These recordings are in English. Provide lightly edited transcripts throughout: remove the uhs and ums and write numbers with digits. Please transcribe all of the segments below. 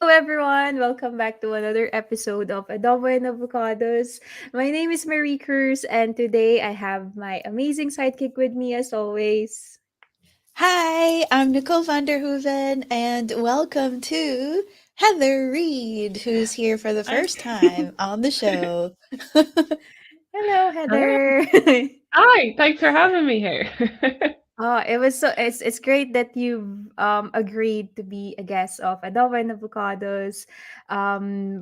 everyone. Welcome back to another episode of Adobo and Avocados. My name is Marie Cruz, and today I have my amazing sidekick with me as always. Hi, I'm Nicole van der Hoeven, and welcome to Heather Reid, who's here for the Hi. first time on the show. Hello, Hello. Heather. Hi, thanks for having me here. Oh, it's great that you've agreed to be a guest of Adobo and Avocados.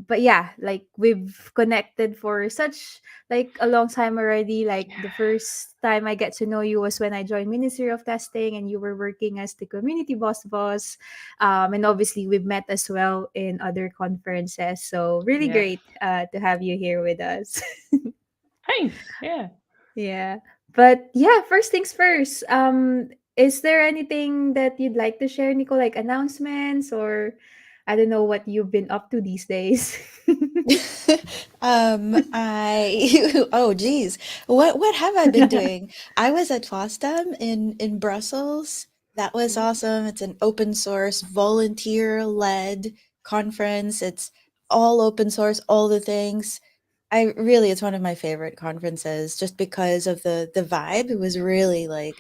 But yeah, like we've connected for such like a long time already. Like Yeah. the first time I get to know you was when I joined Ministry of Testing and you were working as the community boss. And obviously we've met as well in other conferences. So really Yes. great to have you here with us. Thanks. Yeah. Yeah. But yeah, first things first. Is there anything that you'd like to share, Nico, like announcements or I don't know what you've been up to these days? Oh geez, what have I been doing? I was at FOSDEM in Brussels. That was awesome. It's an open source, volunteer-led conference. It's all open source, all the things. It's one of my favorite conferences just because of the vibe. It was really like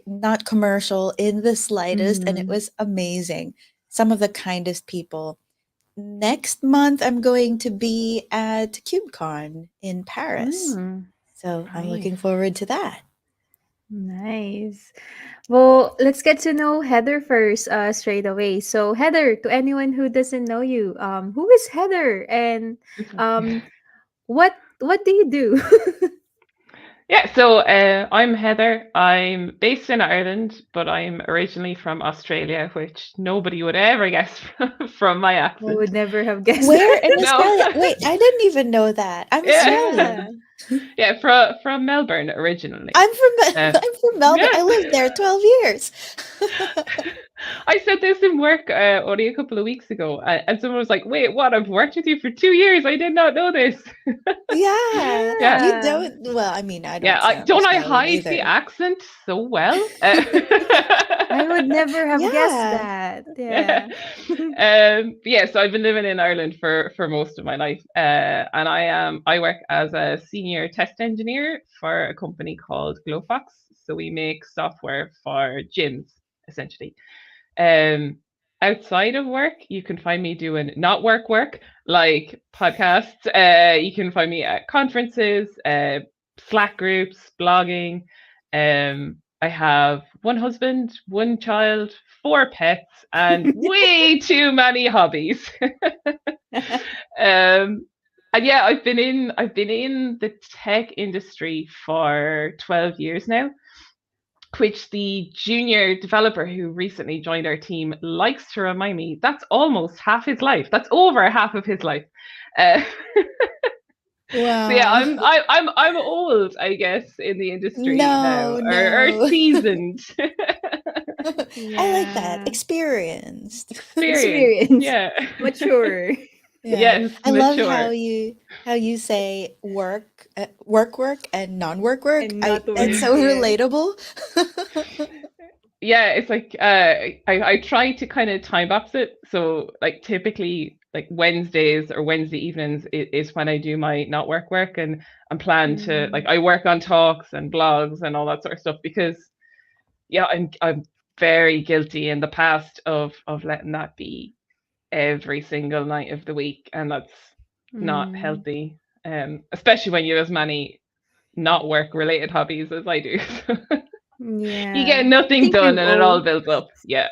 not commercial in the slightest, and it Mm. was amazing. Some of the kindest people. Next month, I'm going to be at KubeCon in Paris. Mm. So I'm Nice. looking forward to that. Nice. Well, let's get to know Heather first, straight away. So, Heather, to anyone who doesn't know you, who is Heather, and um, what do you do? Yeah, so I'm Heather. I'm based in Ireland, but I'm originally from Australia, which nobody would ever guess from my I accent. would never have guessed Where in that. No. Australia? Wait, I didn't even know that. I'm Yeah. Yeah. Australian. Yeah, from Melbourne originally. I'm from Uh, I'm from Melbourne. yeah. I lived there 12 years. I said this in work only a couple of weeks ago, and someone was like, "Wait, what? I've worked with you for 2 years. I did not know this." Yeah, Yeah, you Yeah. don't. Well, I mean, I yeah. don't sound Don't I Australian hide the either. accent so well? I would never have guessed Yeah. that. Yeah. Yeah. Yeah. So I've been living in Ireland for most of my life, and I work as a senior test engineer for a company called Glowfox. So we make software for gyms essentially. Um, Outside of work, you can find me doing not work like podcasts. You can find me at conferences, Slack groups, blogging. I have one husband, one child, four pets, and way too many hobbies. um, and yeah, I've been in the tech industry for 12 years now, which the junior developer who recently joined our team likes to remind me that's almost half his life. That's over half of his life. Uh, so yeah, Wow. I'm old, I guess, in the industry now, No, or no. seasoned. I like that. Yeah. Experienced. Experience. Experience. Yeah. Mature. Yeah. Yes, I love mature. how you say work and non-work work. And I not It's work. so Yeah. relatable. Yeah, it's like I try to kind of time box it. So like typically like Wednesdays or Wednesday evenings is when I do my not work, and I'm planned to like Mm. I work on talks and blogs and all that sort of stuff because yeah, I'm very guilty in the past of letting that be every single night of the week, and that's not Mm. healthy. Especially when you have as many not work related hobbies as I do. You Yeah. get I nothing think done we've and it all all builds up. Yeah.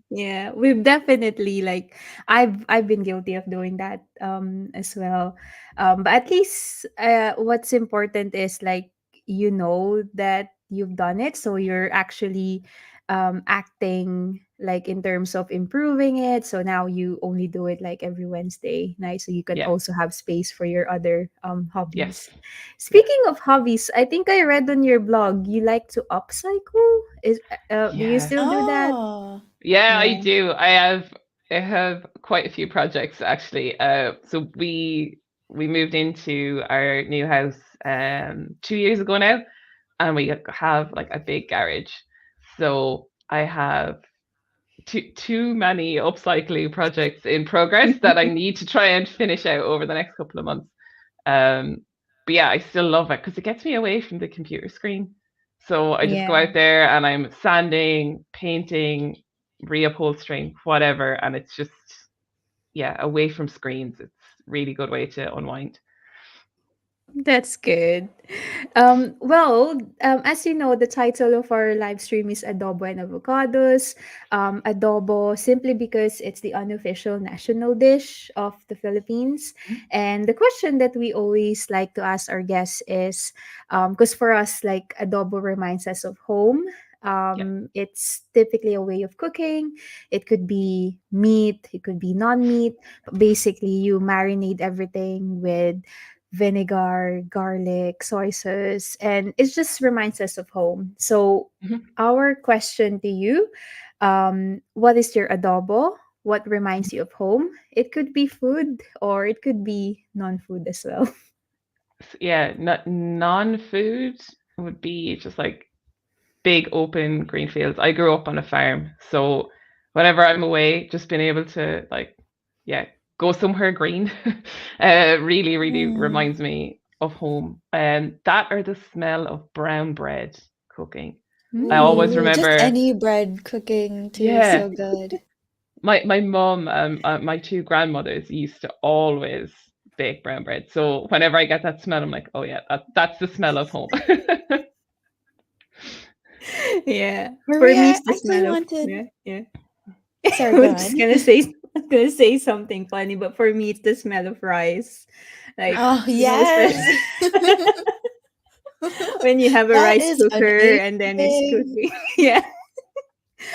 yeah, we've definitely like I've been guilty of doing that as well. But at least what's important is like you know that you've done it, so you're actually acting like in terms of improving it. So now you only do it like every Wednesday night, so you can Yeah. also have space for your other hobbies. Yes. Yeah. Speaking of hobbies, I think I read on your blog you like to upcycle. Is Do you Yeah. still do that? Oh. Yeah, I Yeah. do. I have quite a few projects actually. So we moved into our new house 2 years ago now, and we have like a big garage. So I have too many upcycling projects in progress that I need to try and finish out over the next couple of months. Um, but yeah, I still love it because it gets me away from the computer screen. So I just go Yeah. out there and I'm sanding, painting, reupholstering, whatever, and it's just yeah, away from screens. It's really good way to unwind. That's good. Well, as you know, the title of our live stream is Adobo and Avocados. Adobo simply because it's the unofficial national dish of the Philippines. And the question that we always like to ask our guests is, because for us, like adobo reminds us of home. Yeah. It's typically a way of cooking. It could be meat, it could be non-meat. But basically, you marinate everything with vinegar, garlic, soy sauce, and it just reminds us of home. So, Mhm. our question to you, what is your adobo? What reminds you of home? It could be food or it could be non-food as well. Yeah, non-food would be just like big open green fields. I grew up on a farm, so whenever I'm away, just being able to like, yeah, go somewhere green, really, really Mm. reminds me of home. And that or the smell of brown bread cooking. I always Ooh, just remember, any bread cooking too, yeah, so good. my mum and my two grandmothers used to always bake brown bread. So whenever I get that smell, I'm like, oh yeah, that's the smell of home. Yeah. For me, Maria, it's the I actually smell of wanted. yeah, yeah. Sorry, go I'm on. just gonna say I'm gonna say something funny, but for me, it's the smell of rice. Like Oh, you know, especially yes. when you have a That rice is cooker and then it's amazing. cooking. Yeah.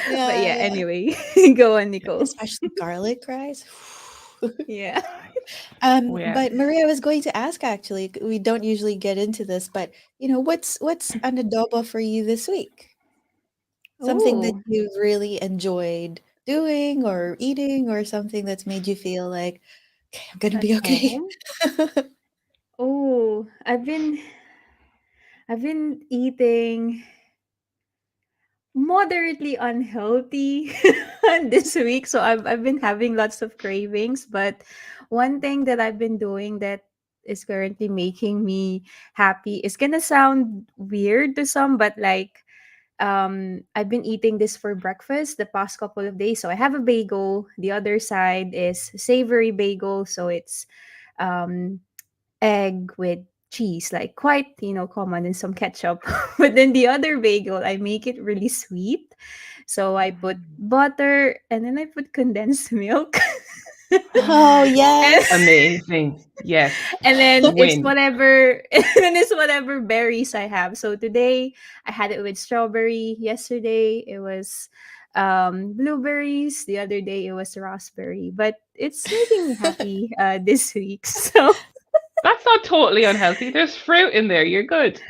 But Yeah, yeah, yeah. anyway, go on, Nicole. Especially garlic rice. Yeah. Oh yeah. But Maria, I was going to ask actually, we don't usually get into this, but what's an adobo for you this week? Something that Oh, you've really enjoyed doing or eating or something that's made you feel like, okay, I'm gonna at be okay. home. Oh, I've been eating moderately unhealthy this week, so I've been having lots of cravings. But one thing that I've been doing that is currently making me happy is gonna sound weird to some, but like I've been eating this for breakfast the past couple of days. So I have a bagel. The other side is savory bagel, so it's um egg with cheese, like quite, common and some ketchup. But then the other bagel, I make it really sweet. So I put Mm. butter and then I put condensed milk. Oh, and yes. Amazing. Yes. and then it's Win. whatever and then it's whatever berries I have. So today I had it with strawberry. Yesterday it was blueberries. The other day it was raspberry. But it's making me happy this week. So That's not totally unhealthy. There's fruit in there. You're good.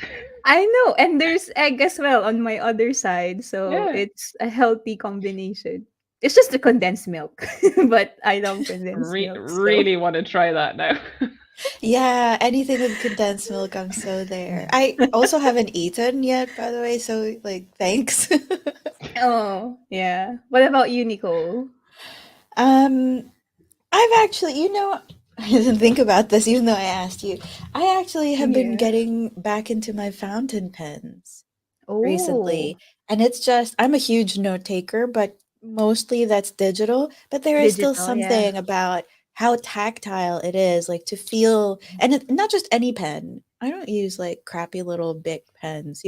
I know, and there's egg as well on my other side, so Yeah. it's a healthy combination. It's just the condensed milk, but I love condensed milk, so Really want to try that now. Yeah, anything with condensed milk, I'm so there. I also haven't eaten yet, by the way, so like thanks. oh yeah. What about you, Nicole? Um, I've actually, I didn't think about this even though I asked you. I actually have been Yeah. getting back into my fountain pens Oh, recently. And it's just, I'm a huge note taker, but mostly that's digital. But there is still digital, yeah. something about how tactile it is, like to feel, and not just any pen. I don't use like crappy little Bic pens,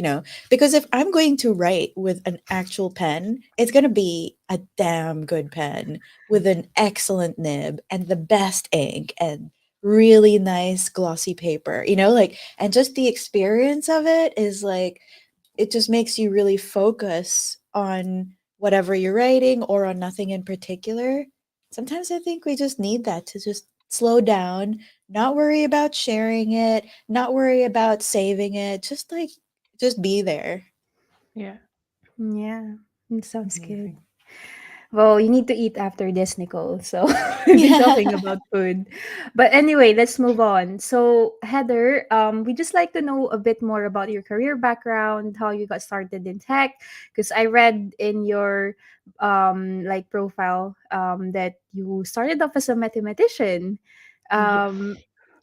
because if I'm going to write with an actual pen, it's going to be a damn good pen with an excellent nib and the best ink and really nice glossy paper, like, and just the experience of it is like, it just makes you really focus on whatever you're writing or on nothing in particular. Sometimes I think we just need that to just slow down, not worry about sharing it, not worry about saving it, just like just be there. Yeah. Yeah. It sounds good. Amazing. Well, you need to eat after this, Nicole. So we've been talking Yeah. about food. But anyway, let's move on. So Heather, we just like to know a bit more about your career background, how you got started in tech. Because I read in your like profile that you started off as a mathematician. Yes. Um,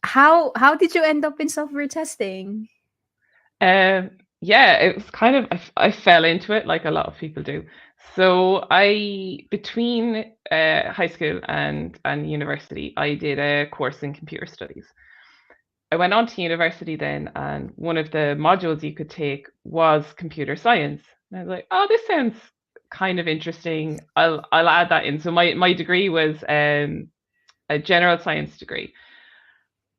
how did you end up in software testing? Um, yeah, it was kind of I fell into it like a lot of people do. So I between high school and university, I did a course in computer studies. I went on to university then, and one of the modules you could take was computer science. And I was like, oh, this sounds kind of interesting. I'll add that in. So my degree was a general science degree.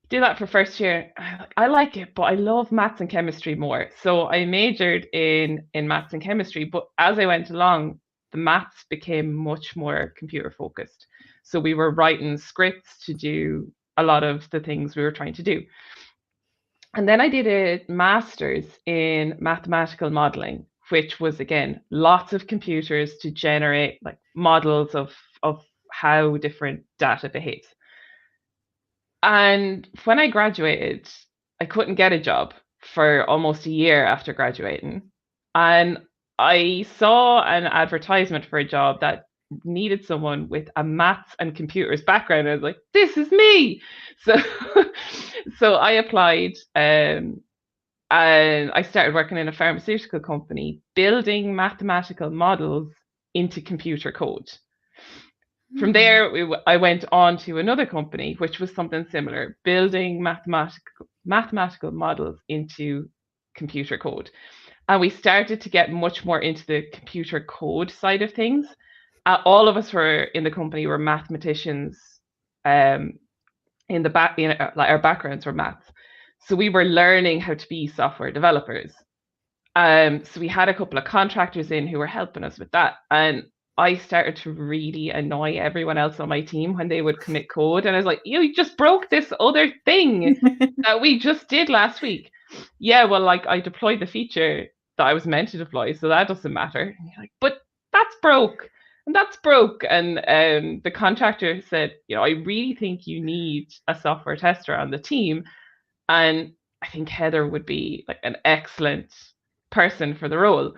Do that for first year. I like it, but I love maths and chemistry more. So I majored in maths and chemistry, but as I went along, the maths became much more computer focused. So we were writing scripts to do a lot of the things we were trying to do. And then I did a master's in mathematical modeling, which was again lots of computers to generate like models of how different data behaves. And when I graduated, I couldn't get a job for almost a year after graduating. And I saw an advertisement for a job that needed someone with a maths and computers background. I was like, this is me. So so I applied and I started working in a pharmaceutical company building mathematical models into computer code. From Hmm. there, I went on to another company, which was something similar, building mathematical models into computer code. And we started to get much more into the computer code side of things. All of us were in the company were mathematicians. Um, in the back, like our backgrounds were maths, so we were learning how to be software developers. So we had a couple of contractors in who were helping us with that. And I started to really annoy everyone else on my team when they would commit code. And I was like, you just broke this other thing that we just did last week. Yeah, well, like I deployed the feature that I was meant to deploy, so that doesn't matter. And you're like, but that's broke. And that's broke. And the contractor said, I really think you need a software tester on the team. And I think Heather would be like an excellent person for the role.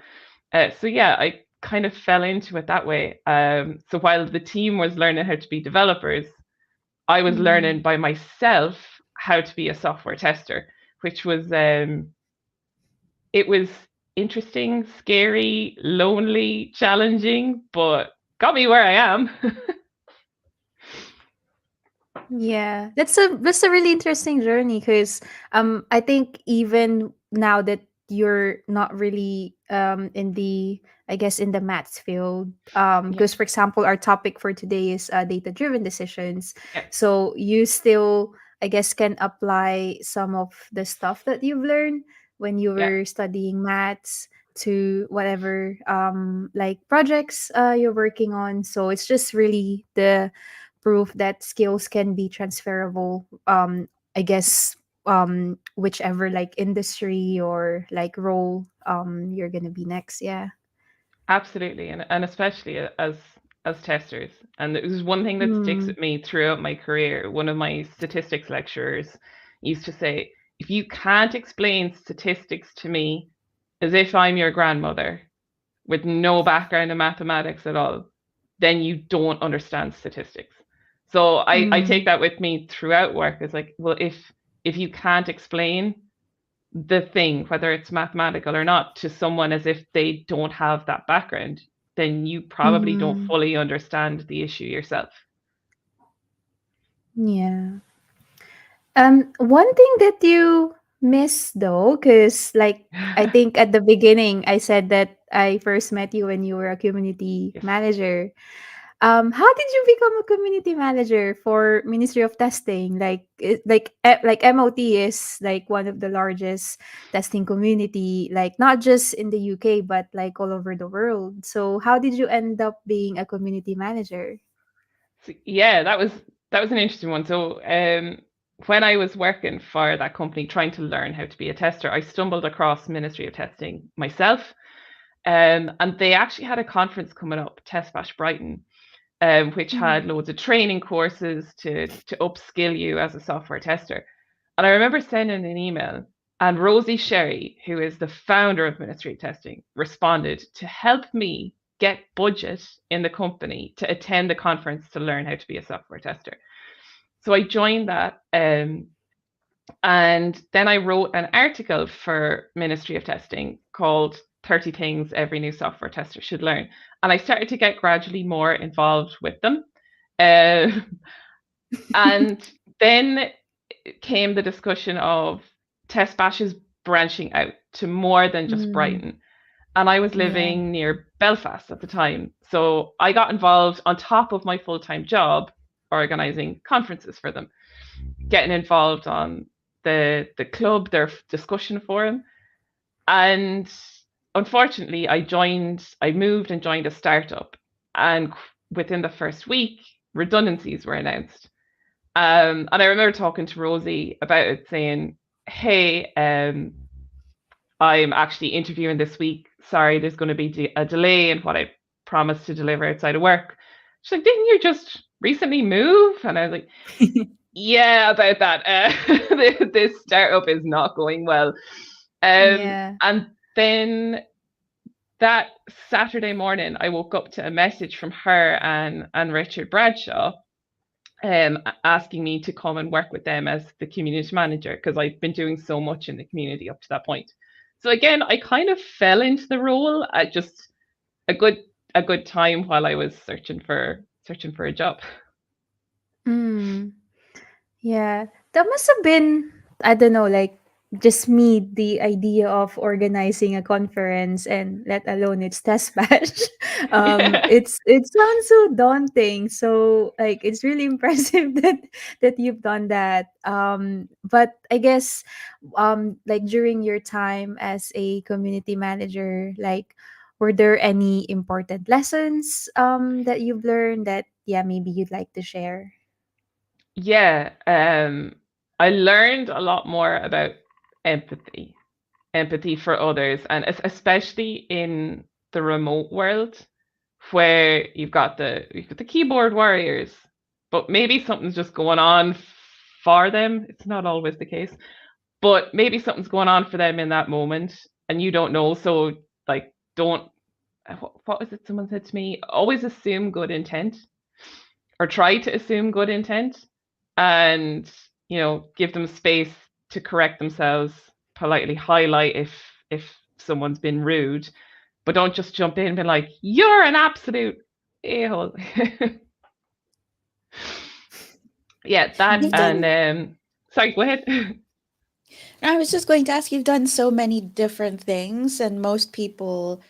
So yeah, I kind of fell into it that way. So while the team was learning how to be developers, I was learning Mm. by myself how to be a software tester, which was it was interesting, scary, lonely, challenging, but got me where I am. Yeah, that's a really interesting journey because I think even now that you're not really in the, I guess, in the maths field, Yeah, because for example our topic for today is data driven decisions, yeah, so you still, I guess, can apply some of the stuff that you've learned when you yeah. were studying maths to whatever like projects you're working on. So it's just really the proof that skills can be transferable, I guess, whichever like industry or like role you're gonna be next. Yeah. Absolutely, and especially as testers. And it was one thing that sticks Mm. with me throughout my career. One of my statistics lecturers used to say, if you can't explain statistics to me as if I'm your grandmother with no background in mathematics at all, then you don't understand statistics. So I take Mm. that with me throughout work. It's like, well, if you can't explain the thing, whether it's mathematical or not, to someone as if they don't have that background, then you probably don't Mm. fully understand the issue yourself. Yeah. One thing that you miss though, because like I think at the beginning I said that I first met you when you were a community Yes. manager. How did you become a community manager for Ministry of Testing? Like MOT is like one of the largest testing community, like not just in the UK but like all over the world. So how did you end up being a community manager? So, yeah, that was an interesting one. So when I was working for that company trying to learn how to be a tester, I stumbled across Ministry of Testing myself. And they actually had a conference coming up, Test Bash Brighton, which Mm. had loads of training courses to upskill you as a software tester. And I remember sending an email, and Rosie Sherry, who is the founder of Ministry of Testing, responded to help me get budget in the company to attend the conference to learn how to be a software tester. So I joined that, and then I wrote an article for Ministry of Testing called 30 Things Every New Software Tester Should Learn. And I started to get gradually more involved with them. Uh, and then came the discussion of test bashes branching out to more than just Mm. Brighton. And I was Yeah. living near Belfast at the time. So I got involved on top of my full time job organizing conferences for them, getting involved on the club, their discussion forum. And unfortunately, I moved and joined a startup. And within the first week, redundancies were announced. And I remember talking to Rosie about it, saying, "Hey, I'm actually interviewing this week. Sorry, there's going to be a delay in what I promised to deliver outside of work." She's like, "Didn't you just recently move?" And I was like, "Yeah, about that. This startup is not going well." Yeah. And then that Saturday morning, I woke up to a message from her and Richard Bradshaw, asking me to come and work with them as the community manager, because I've been doing so much in the community up to that point. So again, I kind of fell into the role at just a good a good time while I was searching for a job. Mm. Yeah, that must have been, I don't know, like just me, the idea of organizing a conference and let alone its test batch. Yeah. It sounds so daunting. So like it's really impressive that you've done that. But I guess like during your time as a community manager, like were there any important lessons that you've learned that yeah maybe you'd like to share? Yeah, I learned a lot more about empathy, empathy for others, and especially in the remote world, where you've got the keyboard warriors, but maybe something's just going on for them. It's not always the case, but maybe something's going on for them in that moment, and you don't know. So, like, don't. What was it? Someone said to me, always assume good intent, or try to assume good intent, and give them space to correct themselves, politely highlight if someone's been rude, but don't just jump in and be like, "You're an absolute a-hole." Yeah, that. You've Mm. And done sorry, go ahead. I was just going to ask, you've done so many different things, and most people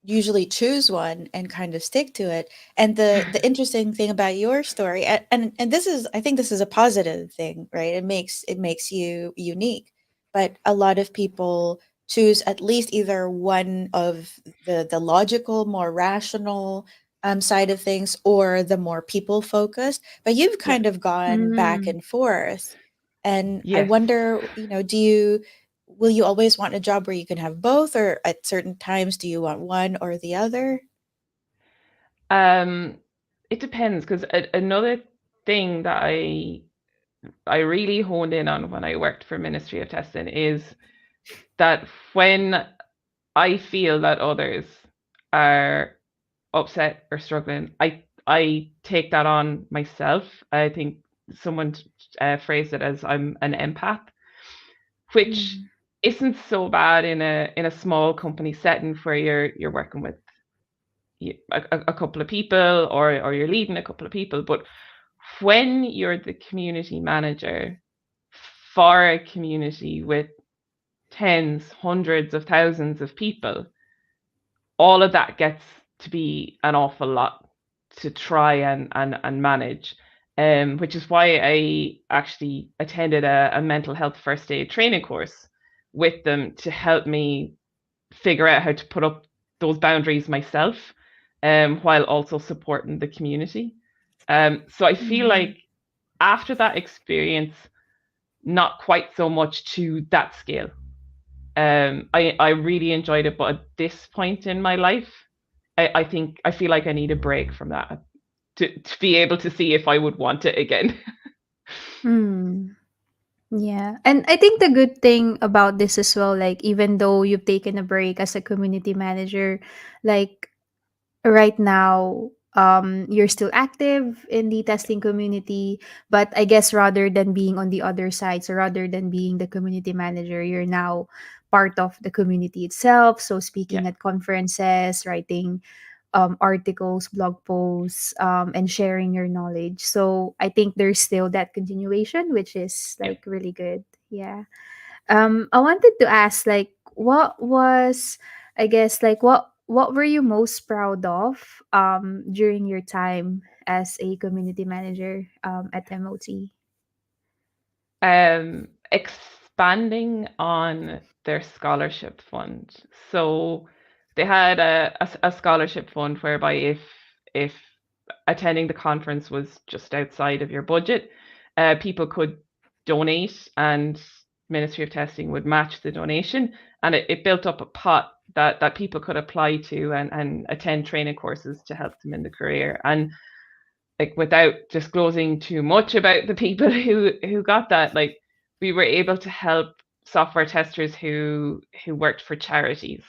usually choose one and kind of stick to it. And the interesting thing about your story, and this is, I think this is a positive thing, right? It makes you unique. But a lot of people choose at least either one of the logical, more rational side of things, or the more people focused. But you've Yeah. kind of gone back Mm. and forth. And I Yes. wonder, do you will you always want a job where you can have both, or at certain times do you want one or the other? Um, it depends, because another thing that I really honed in on when I worked for Ministry of Testing is that when I feel that others are upset or struggling, I take that on myself. I think someone phrased it as I'm an empath, which Mm. isn't so bad in a small company setting where you're working with a couple of people, or you're leading a couple of people. But when you're the community manager for a community with tens, hundreds of thousands of people, all of that gets to be an awful lot to try and manage. Which is why I actually attended a mental health first aid training course with them to help me figure out how to put up those boundaries myself, while also supporting the community. So I feel Mhm. like after that experience, not quite so much to that scale. I really enjoyed it, but at this point in my life, I think I feel like I need a break from that to be able to see if I would want it again. Hmm. Yeah. And I think the good thing about this as well, like even though you've taken a break as a community manager, like right now, you're still active in the testing community, but I guess rather than being on the other side, so rather than being the community manager, you're now part of the community itself. So Yeah, speaking at conferences, writing articles, blog posts, and sharing your knowledge. So I think there's still that continuation, which is yeah. like really good. Yeah. I wanted to ask, like, what was, I guess, like, what were you most proud of during your time as a community manager at MOT? Expanding on their scholarship fund. So they had a scholarship fund whereby if attending the conference was just outside of your budget, people could donate and Ministry of Testing would match the donation, and it built up a pot that people could apply to and attend training courses to help them in the career. And like without disclosing too much about the people who got that, like we were able to help software testers who worked for charities,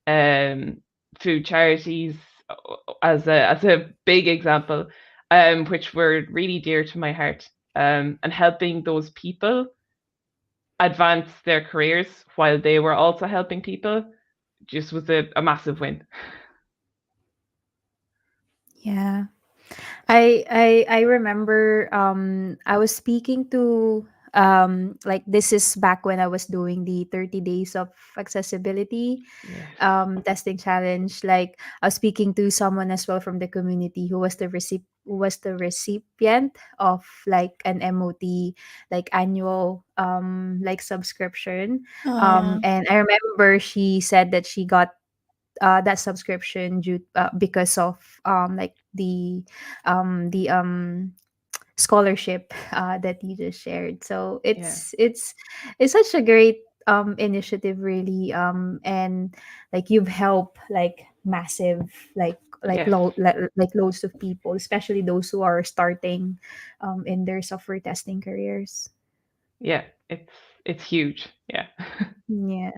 um, food charities as a big example, which were really dear to my heart, and helping those people advance their careers while they were also helping people just was a massive win. Yeah. I remember I was speaking to like this is back when I was doing the 30 days of accessibility Yes. testing challenge. Like I was speaking to someone as well from the community who was the recipient of like an MOT like annual like subscription. Oh, And I remember she said that she got that subscription due because of like the scholarship that you just shared. So Yeah. it's such a great initiative, really, and like you've helped like massive Yes. like loads of people, especially those who are starting in their software testing careers. Yeah. It's huge. Yeah. Yeah.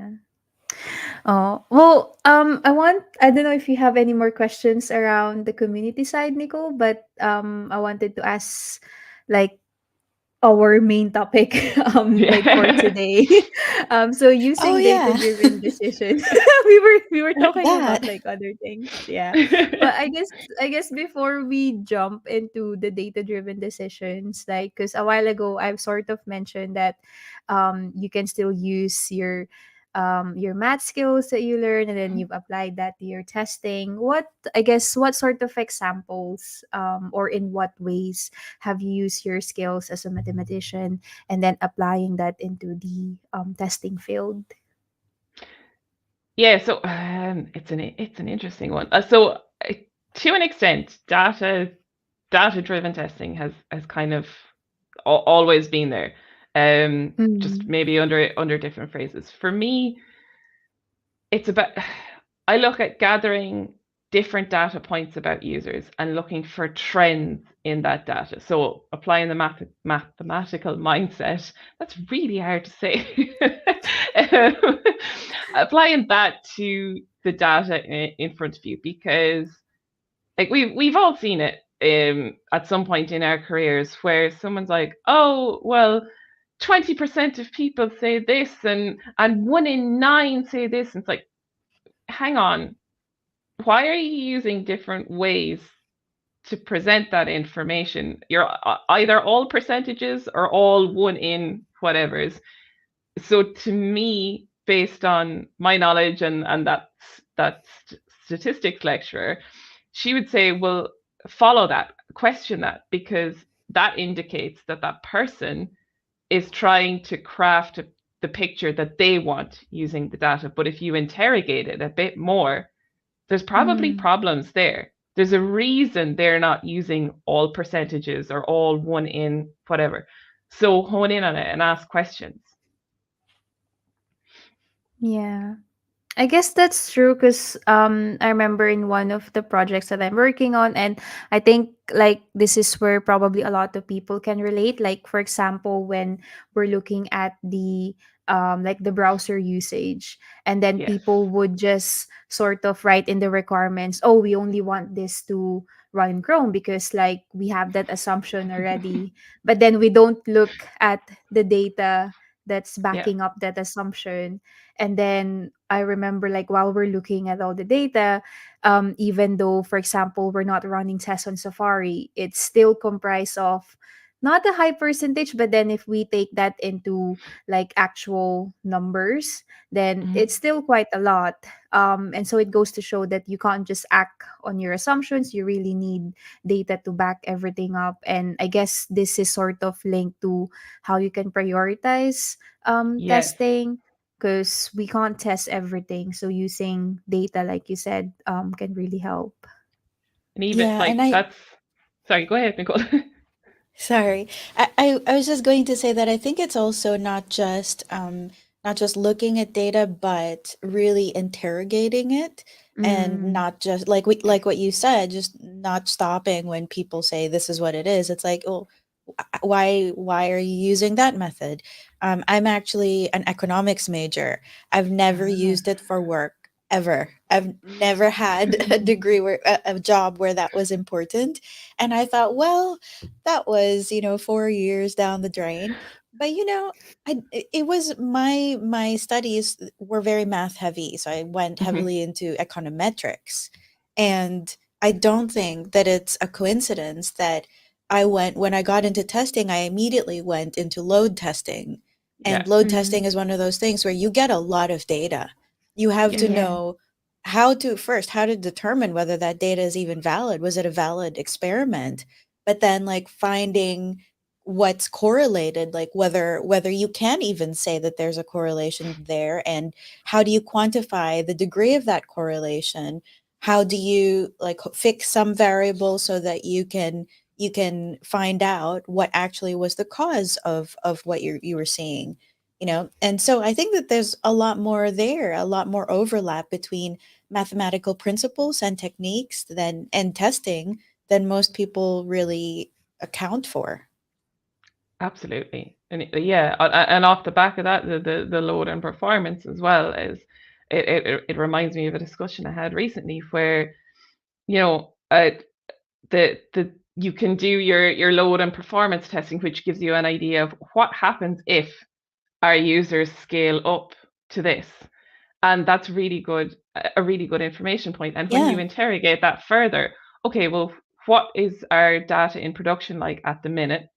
Oh, well, I don't know if you have any more questions around the community side, Nicole, but I wanted to ask like our main topic like for Yeah. today. So oh using data yeah, driven decision. we were talking that. about like other things, yeah. But I guess before we jump into the data driven decisions, like because a while ago I've sort of mentioned that you can still use your math skills that you learn, and then you've applied that to your testing. What sort of examples or in what ways have you used your skills as a mathematician and then applying that into the testing field? Yeah, so it's an interesting one. To an extent, data driven testing has kind of always been there. Just Mm. maybe under different phrases. For me, it's about I look at gathering different data points about users and looking for trends in that data. So applying the mathematical mindset, that's really hard to say. Um, applying that to the data in front of you, because like we've all seen it at some point in our careers where someone's like, oh well, 20% of people say this and 1 in 9 say this, and it's like, hang on, why are you using different ways to present that information? You're either all percentages or all 1 in whatever's. So to me, based on my knowledge and that statistics lecturer, she would say, well, follow that, question that, because that indicates that that person is trying to craft the picture that they want using the data. But if you interrogate it a bit more, there's probably Mm. problems there. There's a reason they're not using all percentages or all 1 in whatever. So hone in on it and ask questions. Yeah. I guess that's true because I remember in one of the projects that I'm working on, and I think like this is where probably a lot of people can relate. Like for example, when we're looking at the like the browser usage, and then Yes. people would just sort of write in the requirements, oh, we only want this to run in Chrome because like we have that assumption already, but then we don't look at the data that's Yeah. backing up that assumption. And then I remember like while we're looking at all the data, even though for example we're not running tests on Safari, it's still comprised of not a high percentage, but then if we take that into like actual numbers, then Mhm. it's still quite a lot. And so it goes to show that you can't just act on your assumptions. You really need data to back everything up. And I guess this is sort of linked to how you can prioritize Yes. testing, because we can't test everything. So using data, like you said, can really help. And even Yeah, and like I that's, sorry, go ahead, Nicole. sorry. I was just going to say that I think it's also not just looking at data, but really interrogating it, and Mm, not just like what you said, just not stopping when people say this is what it is. It's like, oh, why are you using that method? I'm actually an economics major. I've never Ah. used it for work ever. I've never had a degree where a job where that was important. And I thought, well, that was 4 years down the drain. But it was my studies were very math heavy, so I went Mhm. heavily into econometrics. And I don't think that it's a coincidence that when I got into testing, I immediately went into load testing. And Yeah. load mm, testing is one of those things where you get a lot of data. You have to Yes. yeah. know how to determine whether that data is even valid. Was it a valid experiment? But then like finding what's correlated, like whether you can even say that there's a correlation there, and how do you quantify the degree of that correlation? How do you like fix some variable so that you can find out what actually was the cause of what you were seeing, and so I think that there's a lot more there, a lot more overlap between mathematical principles and techniques than and testing than most people really account for. Absolutely. And yeah, and off the back of that, the load and performance as well is, it reminds me of a discussion I had recently where, you know, the you can do your load and performance testing, which gives you an idea of what happens if our users scale up to this. And that's really good, a really good information point. And when you Yeah. interrogate that further, okay, well, what is our data in production like at the minute?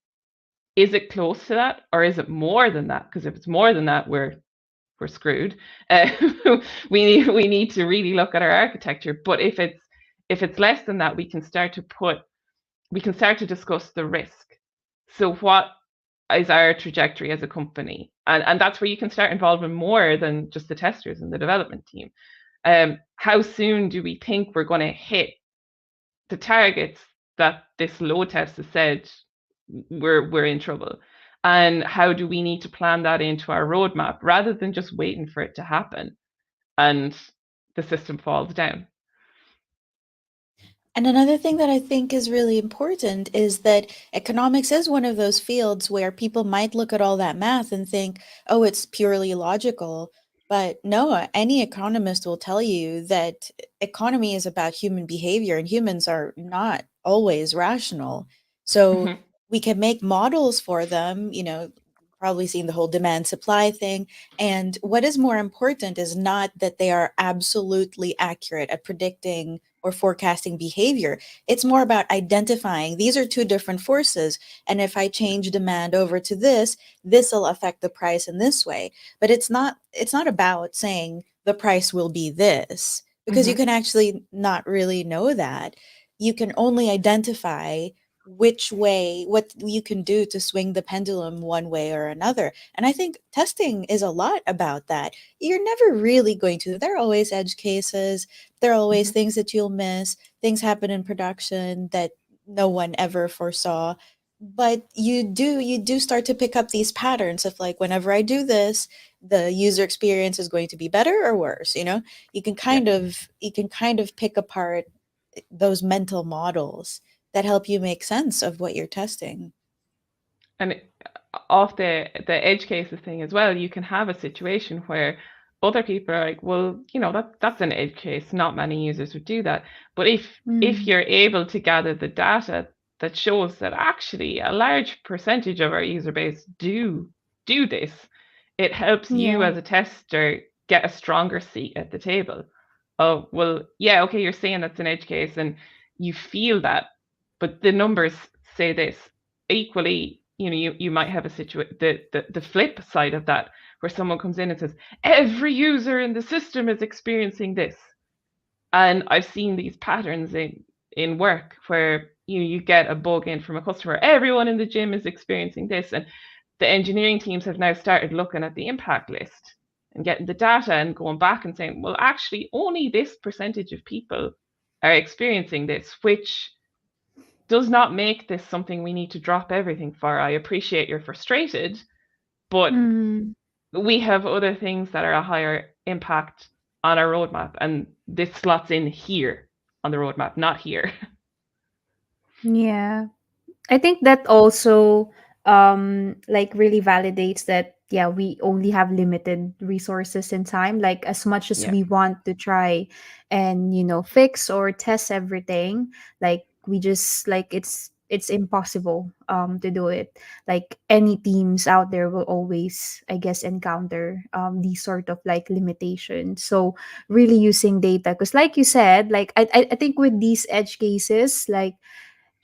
Is it close to that, or is it more than that? Because if it's more than that, we're screwed. Uh, we need to really look at our architecture. But if it's less than that, we can start to discuss the risk. So what is our trajectory as a company? And that's where you can start involving more than just the testers and the development team. How soon do we think we're going to hit the targets that this load test has said we're in trouble? And how do we need to plan that into our roadmap rather than just waiting for it to happen and the system falls down? And another thing that I think is really important is that economics is one of those fields where people might look at all that math and think, oh, it's purely logical. But no, any economist will tell you that economy is about human behavior, and humans are not always rational. So Mm-hmm. we can make models for them, probably seen the whole demand supply thing. And what is more important is not that they are absolutely accurate at predicting or forecasting behavior. It's more about identifying these are two different forces. And if I change demand over to this will affect the price in this way. But it's not about saying the price will be this, because you Mm-hmm. can actually not really know that. You can only identify which way, what you can do to swing the pendulum one way or another. And I think testing is a lot about that. You're never really going to, there are always edge cases, there are always Mm-hmm. things that you'll miss. Things happen in production that no one ever foresaw. but you do start to pick up these patterns of like, whenever I do this, the user experience is going to be better or worse, you know. Yeah. You can kind of pick apart those mental models that help you make sense of what you're testing. And off the edge cases thing as well, you can have a situation where other people are like, well, that's an edge case. Not many users would do that. But if Mm. you're able to gather the data that shows that actually a large percentage of our user base do this, it helps you Yeah. as a tester get a stronger seat at the table. Oh, well, yeah, okay, you're saying that's an edge case and you feel that, but the numbers say this. Equally, you might have a situation, the flip side of that, where someone comes in and says every user in the system is experiencing this. And I've seen these patterns in work where you get a bug in from a customer, everyone in the gym is experiencing this, and the engineering teams have now started looking at the impact list and getting the data and going back and saying, well, actually only this percentage of people are experiencing this, which does not make this something we need to drop everything for. I appreciate you're frustrated, but Mm. we have other things that are a higher impact on our roadmap, and this slots in here on the roadmap, not here. Yeah. I think that also like really validates that yeah, we only have limited resources and time. Like as much as Yeah, we want to try and fix or test everything, like we just like it's impossible to do it. Like any teams out there will always, I guess, encounter these sort of like limitations. So really using data, because like you said, like I think with these edge cases, like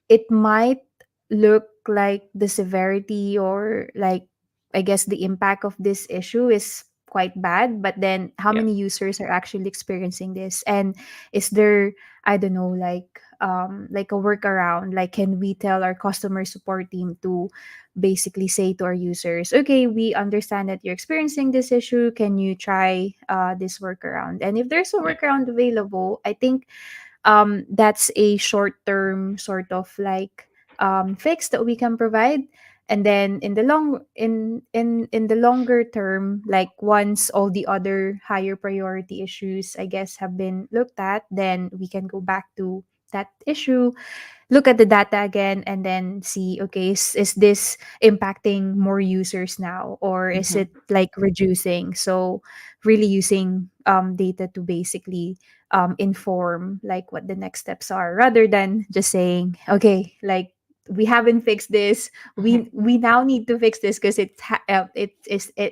it might look like the severity or like I guess the impact of this issue is quite bad, but then how yeah, many users are actually experiencing this, and is there, I don't know, like a workaround, like can we tell our customer support team to basically say to our users, okay, we understand that you're experiencing this issue, can you try this workaround? And if there's a yeah, workaround available, I think that's a short term sort of like fix that we can provide. And then in the longer term, like once all the other higher priority issues, I guess, have been looked at, then we can go back to that issue, look at the data again, and then see, okay, is this impacting more users now, or is mm-hmm. it like reducing? So really using data to basically inform like what the next steps are, rather than just saying, okay, like we haven't fixed this, Mm-hmm. we now need to fix this because it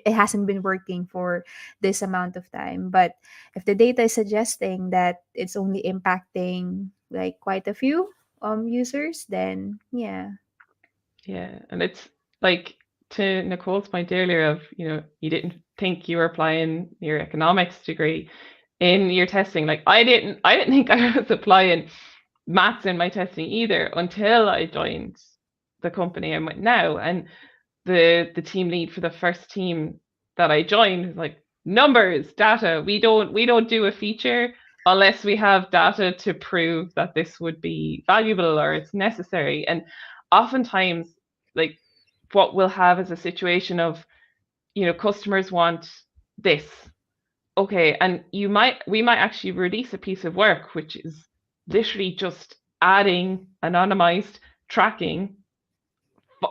hasn't been working for this amount of time. But if the data is suggesting that it's only impacting like quite a few users, then yeah. Yeah, and it's like, to Nicole's point earlier of, you didn't think you were applying your economics degree in your testing. Like I didn't think I was applying maths in my testing either until I joined the company I'm with now. And the team lead for the first team that I joined was like, numbers, data. We don't do a feature unless we have data to prove that this would be valuable or it's necessary. And oftentimes, like, what we'll have is a situation of, customers want this. Okay, and we might actually release a piece of work which is literally just adding anonymized tracking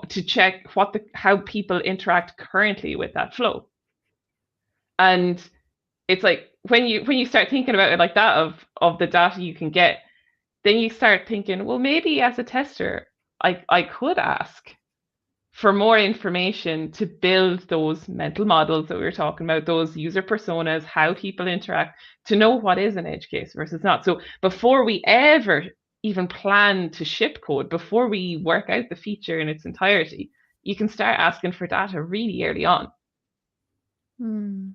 to check how people interact currently with that flow. And it's like, when you start thinking about it like that, of the data you can get, then you start thinking, well, maybe as a tester, I could ask for more information to build those mental models that we were talking about, those user personas, how people interact, to know what is an edge case versus not. So before we ever even plan to ship code, before we work out the feature in its entirety, you can start asking for data really early on. Hmm.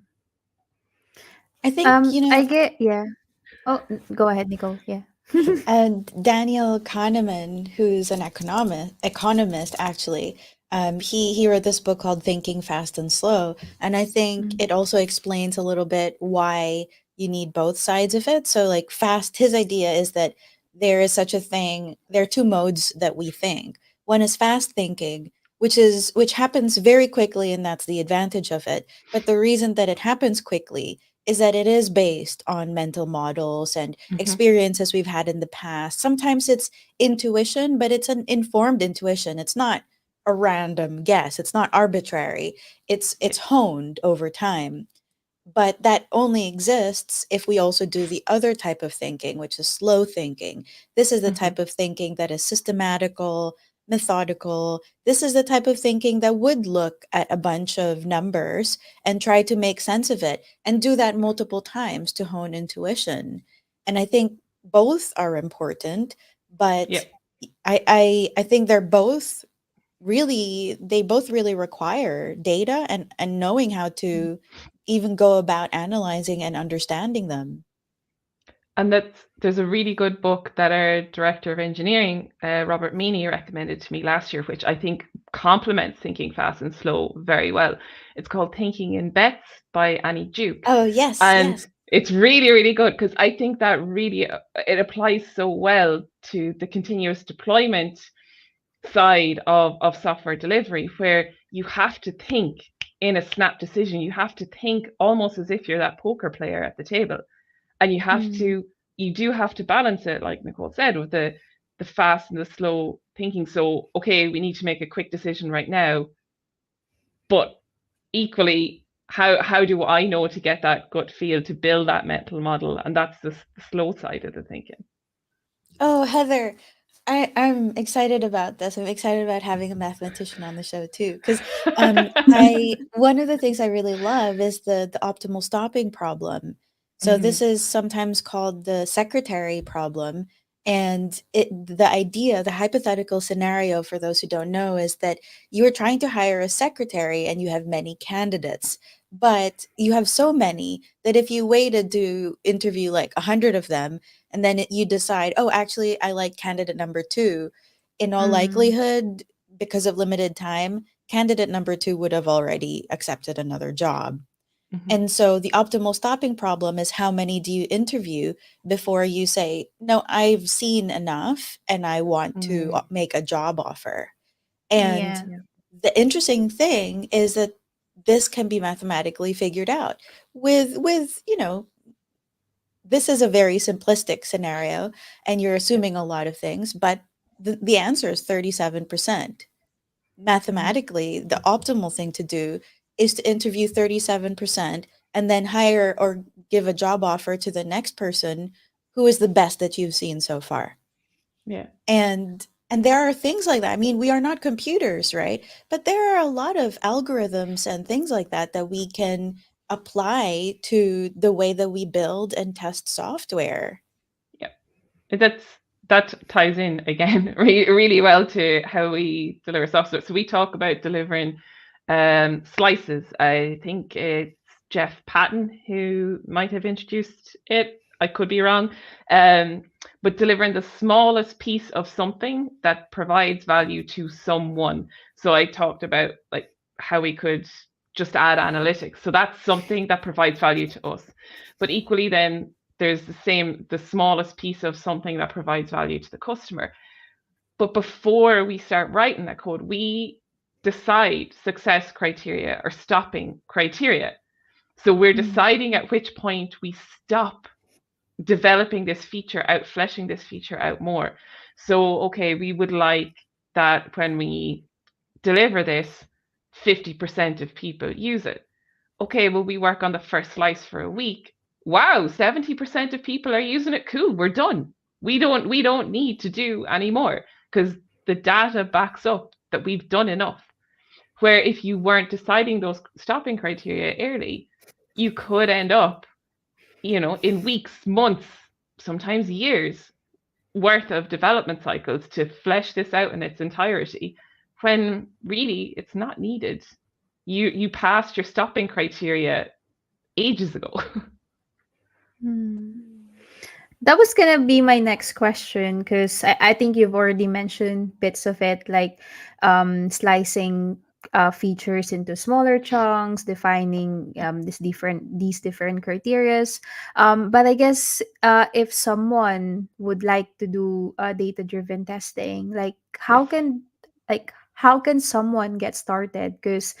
I think, I get, yeah. Oh, go ahead, Nicole. Yeah. and Daniel Kahneman, who's an economist actually, he wrote this book called Thinking Fast and Slow, and I think Mm. it also explains a little bit why you need both sides of it. So, like fast, his idea is that there is such a thing. There are two modes that we think. One is fast thinking, which happens very quickly, and that's the advantage of it. But the reason that it happens quickly is that it is based on mental models and Hmm. experiences we've had in the past. Sometimes it's intuition, but it's an informed intuition. It's not a random guess. It's not arbitrary. It's honed over time. But that only exists if we also do the other type of thinking, which is slow thinking. This is the Hmm. type of thinking that is systematical, methodical. This is the type of thinking that would look at a bunch of numbers and try to make sense of it and do that multiple times to hone intuition. And I think both are important, Yeah. but I think they both really require data and knowing how to even go about analyzing and understanding them. And there's a really good book that our director of engineering, Robert Meany, recommended to me last year, which I think complements thinking fast and slow very well. It's called Thinking in Bets by Annie Duke, Oh, yes, and yes. it's really really good because I think that really it applies so well to the continuous deployment side of software delivery, where you have to think in a snap decision. You have to think almost as if you're that poker player at the table, and Mm. you do have to balance it, like Nicole said, with the fast and the slow thinking. So okay, we need to make a quick decision right now, but equally, how do I know to get that gut feel to build that mental model? And that's the slow side of the thinking. Oh, Heather, I'm excited about this. I'm excited about having a mathematician on the show too, because I one of the things I really love is the optimal stopping problem. So Hmm. this is sometimes called the secretary problem, and the idea, the hypothetical scenario for those who don't know, is that you are trying to hire a secretary and you have many candidates, but you have so many that if you waited to interview like 100 of them and then you decide, oh, actually, I like candidate number two, in all Mm. likelihood, because of limited time, candidate number two would have already accepted another job. Hmm. And so the optimal stopping problem is how many do you interview before you say, no, I've seen enough and I want to Mm. make a job offer. And Yeah. Yeah. the interesting thing is that this can be mathematically figured out with this is a very simplistic scenario and you're Yeah. assuming a lot of things, but the answer is 37%. Mm. Mathematically, the optimal thing to do is to interview 37% and then hire or give a job offer to the next person who is the best that you've seen so far. Yeah. And there are things like that. I mean, we are not computers, right? But there are a lot of algorithms and things like that that we can apply to the way that we build and test software. Yeah. That's that ties in again really well to how we deliver software. So we talk about delivering slices. I think it's Jeff Patton who might have introduced it. I could be wrong. Um, but delivering the smallest piece of something that provides value to someone. So I talked about like how we could just add analytics. So that's something that provides value to us. But equally then there's the smallest piece of something that provides value to the customer. But before we start writing that code, we decide success criteria or stopping criteria. So we're Mm. deciding at which point we stop developing this feature out, fleshing this feature out more. So, okay, we would like that when we deliver this, 50% of people use it. Okay, well, we work on the first slice for a week. Wow, 70% of people are using it. Cool, we're done. We don't need to do any more because the data backs up that we've done enough. Where if you weren't deciding those stopping criteria early, you could end up, in weeks, months, sometimes years worth of development cycles to flesh this out in its entirety when really it's not needed. You passed your stopping criteria ages ago. Mm. That was gonna be my next question because I think you've already mentioned bits of it, like slicing features into smaller chunks, defining these different criterias. But I guess if someone would like to do data driven testing, like how can like how can someone get started? Because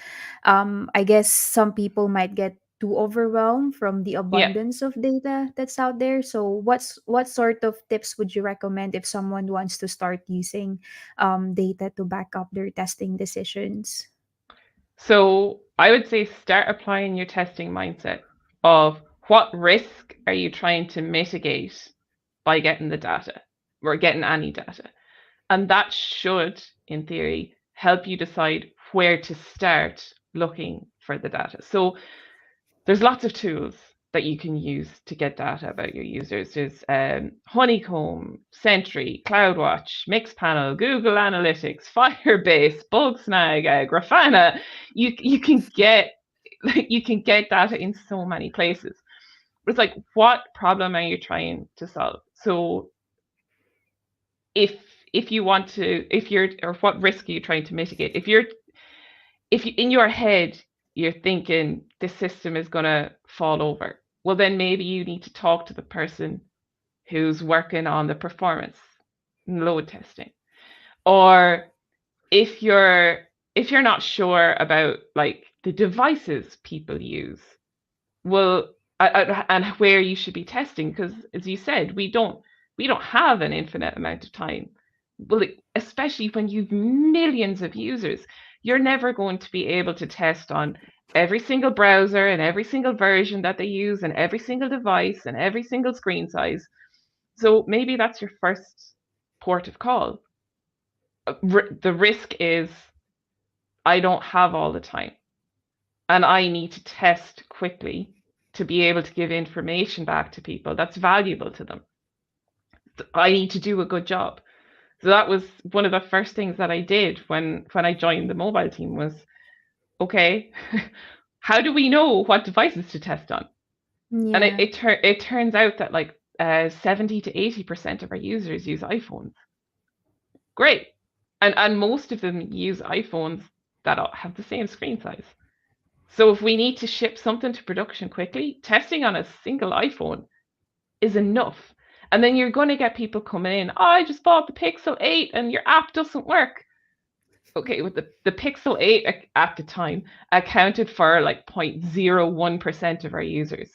I guess some people might get too overwhelmed from the Yeah. abundance of data that's out there. So what sort of tips would you recommend if someone wants to start using data to back up their testing decisions? So I would say start applying your testing mindset of what risk are you trying to mitigate by getting the data or getting any data. And that should, in theory, help you decide where to start looking for the data. So there's lots of tools that you can use to get data about your users. There's Honeycomb, Sentry, CloudWatch, Mixpanel, Google Analytics, Firebase, Bugsnag, Grafana. You can get you can get data in so many places. But it's like, what problem are you trying to solve? So if if you want to, if you're, or what risk are you trying to mitigate? If you, in your head, you're thinking this system is going to fall over, well, then maybe you need to talk to the person who's working on the performance load testing. Or if you're if you're not sure about like the devices people use, well, and where you should be testing, because as you said, we don't have an infinite amount of time. Well, especially when you've millions of users, you're never going to be able to test on every single browser and every single version that they use and every single device and every single screen size. So maybe that's your first port of call. The risk is I don't have all the time and I need to test quickly to be able to give information back to people that's valuable to them. I need to do a good job. So that was one of the first things that I did when I joined the mobile team was, okay, how do we know what devices to test on? And Yeah. it turns out that like 70 to 80% of our users use iPhones. Great. And most of them use iPhones that have the same screen size. So if we need to ship something to production quickly, testing on a single iPhone is enough. And then you're going to get people coming in, oh, I just bought the Pixel 8 and your app doesn't work. Okay, with the Pixel 8 at the time accounted for like 0.01% of our users.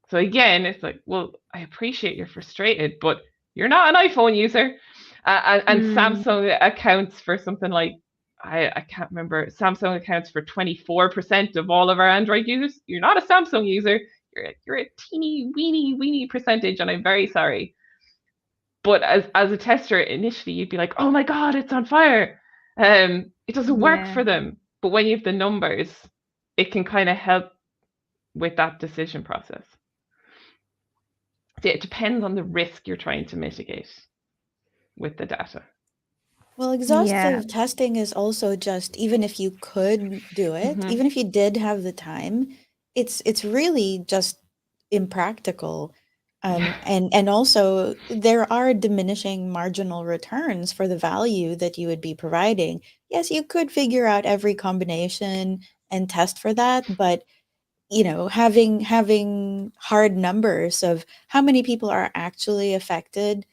So again, it's like, well, I appreciate you're frustrated, but you're not an iPhone user. And Mm, Samsung accounts for something like, I can't remember, Samsung accounts for 24% of all of our Android users. You're not a Samsung user. You're a teeny weeny percentage, and I'm very sorry. But as a tester, initially you'd be like, oh my God, it's on fire. It doesn't work yeah. for them. But when you have the numbers, it can kind of help with that decision process. So it depends on the risk you're trying to mitigate with the data. Well, Yeah. exhaustive testing is also just even if you could do it, Mm-hmm. even if you did have the time, it's really just impractical. Yeah. And also there are diminishing marginal returns for the value that you would be providing. Yes, you could figure out every combination and test for that, but having hard numbers of how many people are actually affected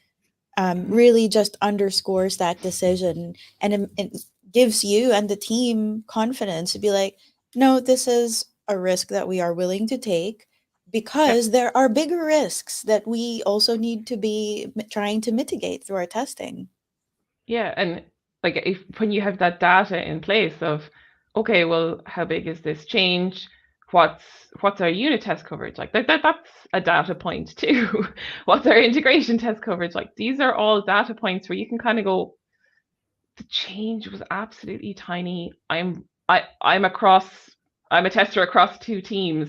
Mm-hmm. really just underscores that decision, and it gives you and the team confidence to be like, no, this is a risk that we are willing to take Yeah. because there are bigger risks that we also need to be trying to mitigate through our testing. Yeah. And like if when you have that data in place of, okay, well, how big is this change? What's what's our unit test coverage like? That's a data point too. What's our integration test coverage like? These are all data points where you can kind of go, the change was absolutely tiny. I'm a tester across two teams.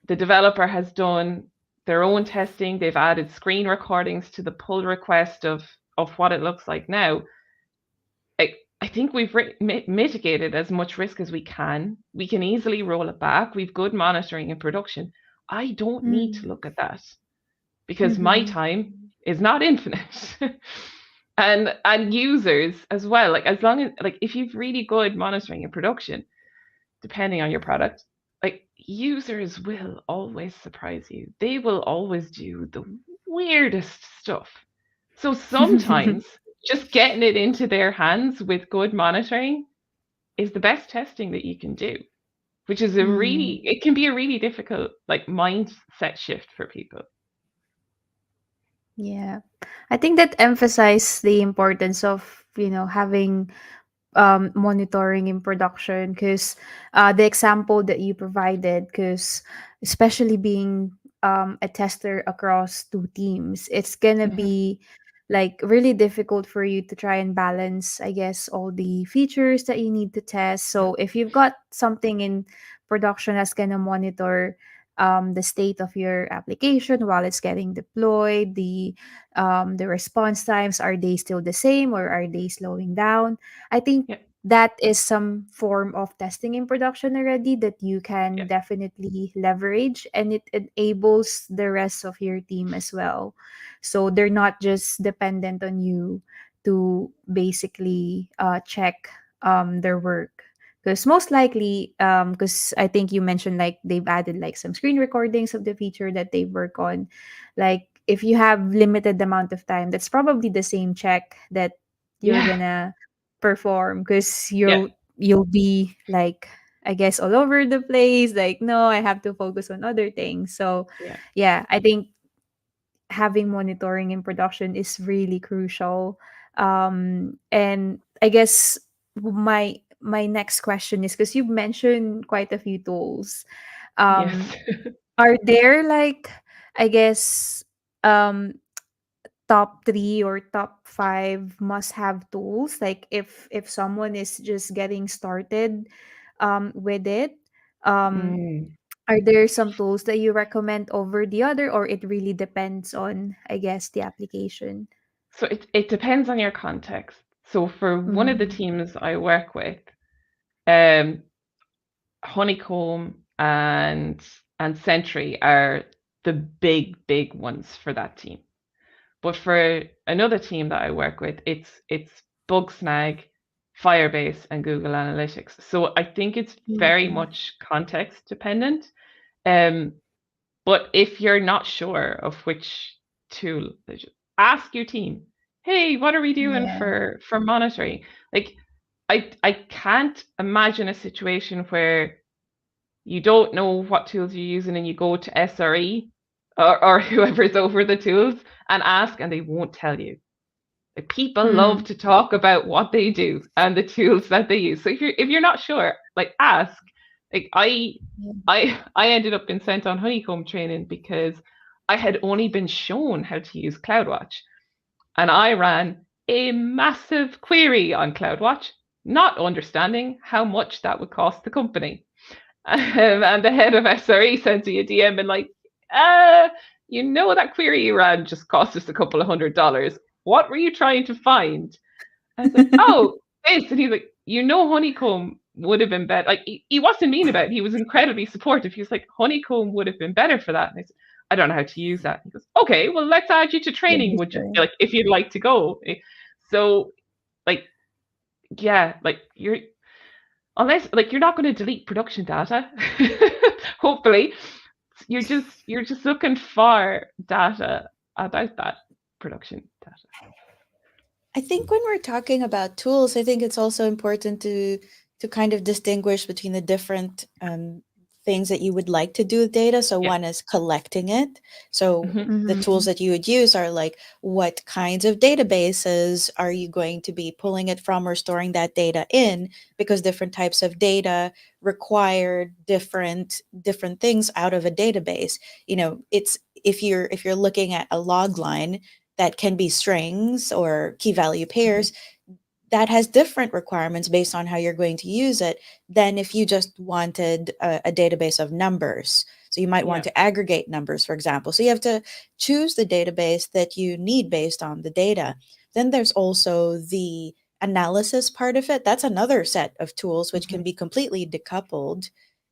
The developer has done their own testing. They've added screen recordings to the pull request of what it looks like now. I think we've mitigated as much risk as we can. We can easily roll it back. We've good monitoring in production. I don't need to Mm, look at that because my mm-hmm. time is not infinite. And users as well. Like as long as like if you've really good monitoring in production, depending on your product, like users will always surprise you. They will always do the weirdest stuff. So sometimes just getting it into their hands with good monitoring is the best testing that you can do, which is Mm. it can be a really difficult like mindset shift for people. Yeah. I think that emphasize the importance of, having monitoring in production, because the example that you provided, because especially being a tester across two teams, it's gonna Hmm. be like really difficult for you to try and balance, I guess, all the features that you need to test. Yeah, So if you've got something in production that's gonna monitor the state of your application while it's getting deployed, the response times, are they still the same or are they slowing down? I think yeah, that is some form of testing in production already that you yeah, can definitely leverage, and it enables the rest of your team as well. So they're not just dependent on you to basically check their work. Because most likely, because I think you mentioned like they've added like some screen recordings of the feature that they work on. Like if you have limited amount of time, that's probably the same check that you're yeah, gonna perform, because yeah, you'll be like, I guess, all over the place, like, no, I have to focus on other things. So yeah, yeah, I think having monitoring in production is really crucial. And I guess my next question is, because you've mentioned quite a few tools, yes. um are there like, I guess, um top 3 or top 5 must have tools, like if someone is just getting started with it, um Mm. are there some tools that you recommend over the other, or it really depends on, I guess, the application? So it depends on your context. So for one of the Mm-hmm. teams I work with, um, Honeycomb and Sentry are the big ones for that team. But for another team that I work with, it's Bugsnag, Firebase, and Google Analytics. So I think it's very Okay. much context dependent. Um, but if you're not sure of which tool, ask your team. Hey, what are we doing Yeah. for monitoring? Like, I can't imagine a situation where you don't know what tools you're using and you go to SRE or whoever's over the tools and ask, and they won't tell you. Like, people love Mm. to talk about what they do and the tools that they use. So if you're not sure, like, ask. Like, Yeah. I ended up being sent on honeycomb training because I had only been shown how to use CloudWatch, and I ran a massive query on CloudWatch, not understanding how much that would cost the company. And the head of SRE sent me a DM and like, uh, that query you ran just cost us a couple of $100. What were you trying to find? I was like, oh, this. And he's like, honeycomb would have been better. Like, he wasn't mean about it. He was incredibly supportive. He was like, honeycomb would have been better for that. And I said, I don't know how to use that. He goes, okay, well, let's add you to That'd training. be Would you sure. like, if you'd like to go? So, like, yeah, like unless like you're not going to delete production data, hopefully, you're just looking for data about that production data. I think when we're talking about tools, I think it's also important to kind of distinguish between the different things that you would like to do with data. So Yeah. one is collecting it. So Hmm. the tools Mm-hmm. that you would use are like, what kinds of databases are you going to be pulling it from or storing that data in? Because different types of data require different things out of a database. It's if you're looking at a log line that can be strings or key value Hmm. pairs, that has different requirements based on how you're going to use it than if you just wanted a database of numbers. So you might want Yeah. to aggregate numbers, for example. So you have to choose the database that you need based on the data. Then there's also the analysis part of it. That's another set of tools which can Hmm. be completely decoupled.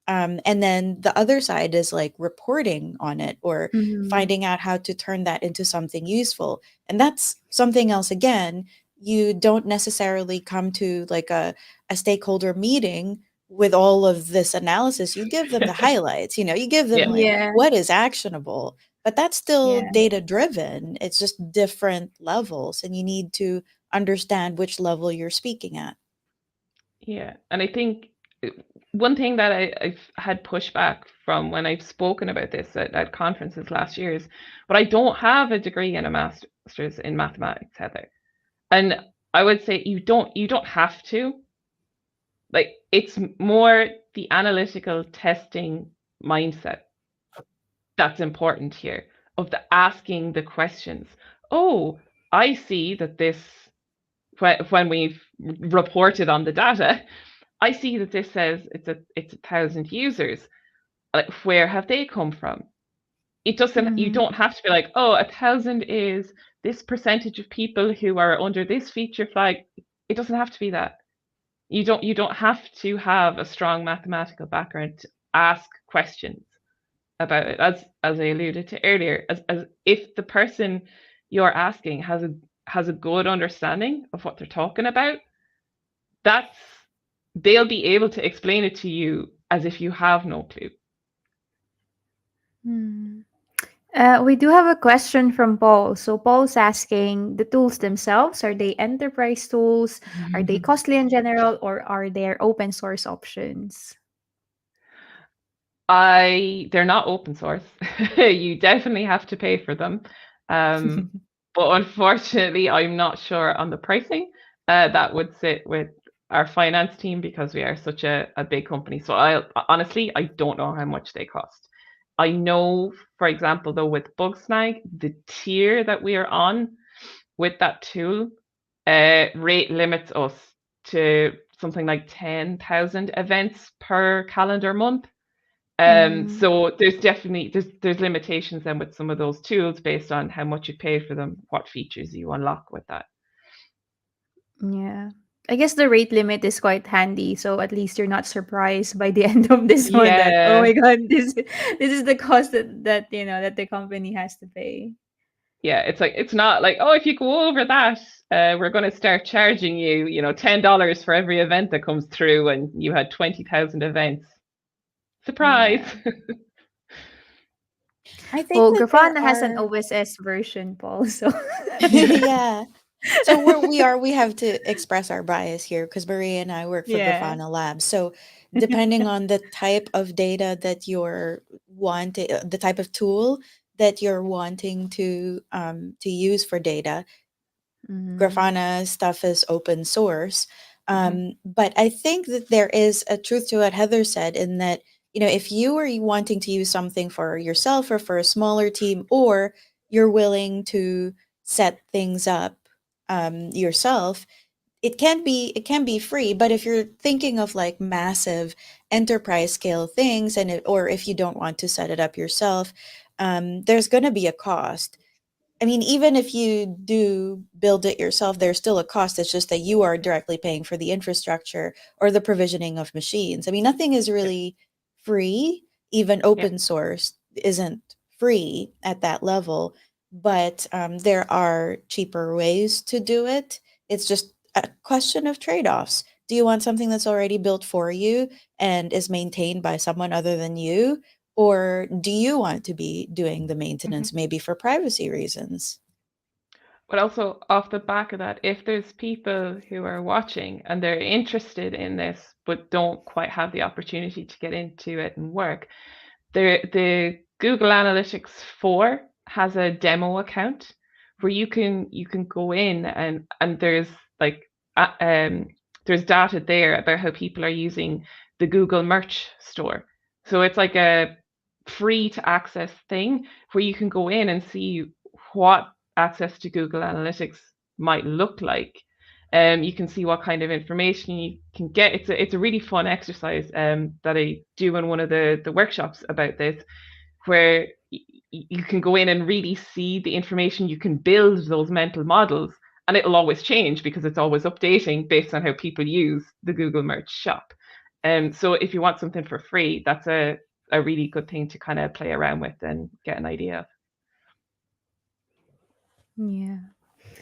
And then the other side is like reporting on it or Mm-hmm. finding out how to turn that into something useful. And that's something else again. You don't necessarily come to like a stakeholder meeting with all of this analysis. You give them the highlights, you give them Yeah. like Yeah. what is actionable, but that's still Yeah. data driven. It's just different levels, and you need to understand which level you're speaking at. Yeah, and I think one thing that I've had pushback from when I've spoken about this at conferences last year is, but I don't have a degree and a master's in mathematics, Heather. And I would say you don't have to. Like it's more the analytical testing mindset that's important here of the asking the questions. Oh, I see that this when we've reported on the data, I see that this says it's 1,000 users. Like, where have they come from? It doesn't. You Mm-hmm. don't have to be like, oh, 1,000 is this percentage of people who are under this feature flag. It doesn't have to be that. You don't have to have a strong mathematical background to ask questions about it. As I alluded to earlier, as if the person you're asking has a good understanding of what they're talking about, that's they'll be able to explain it to you as if you have no clue. Hmm. We do have a question from Paul. So Paul's asking, the tools themselves, are they enterprise tools? Are they costly in general, or are there open source options? They're not open source. You definitely have to pay for them. Um, but unfortunately, I'm not sure on the pricing. That would sit with our finance team because we are such a big company. So I honestly I don't know how much they cost. I know, for example, though with Bugsnag, the tier that we are on with that tool rate limits us to something like 10,000 events per calendar month. Mm, So there's definitely there's limitations then with some of those tools based on how much you pay for them, what features you unlock with that. yeah. I guess the rate limit is quite handy, so at least you're not surprised by the end of this one that, oh Yeah, my god, this is the cost that the company has to pay. yeah. It's not like, oh, if you go over that, we're going to start charging you, $10 for every event that comes through, and you had 20,000 events. Surprise! Yeah. I think Well, that there Grafana has an are OSS version, Paul. So yeah. So we have to express our bias here because Marie and I work for yeah. Grafana Labs. So depending on the type of data that you're wanting, the type of tool that you're wanting to use for data, Mm-hmm. Grafana stuff is open source. Mhm. But I think that there is a truth to what Heather said in that, if you are wanting to use something for yourself or for a smaller team, or you're willing to set things up yourself, it can be free. But if you're thinking of like massive enterprise scale things, or if you don't want to set it up yourself, there's going to be a cost. I mean, even if you do build it yourself, there's still a cost. It's just that you are directly paying for the infrastructure or the provisioning of machines. I mean, nothing is Yeah, really free. Even yeah. open source isn't free at that level, but there are cheaper ways to do it. It's just a question of trade offs. Do you want something that's already built for you and is maintained by someone other than you? Or do you want to be doing the maintenance Mhm. maybe for privacy reasons? But also off the back of that, if there's people who are watching and they're interested in this but don't quite have the opportunity to get into it and work, the Google Analytics 4 has a demo account where you can go in and like uh, um there's data there about how people are using the Google Merch store. So it's like a free to access thing where you can go in and see what access to Google Analytics might look like. You can see what kind of information you can get. It's a really fun exercise that I do in one of the workshops about this, where you can go in and really see the information. You can build those mental models, and it'll always change because it's always updating based on how people use the Google Merch shop. So if you want something for free, that's a really good thing to kind of play around with and get an idea of. Yeah.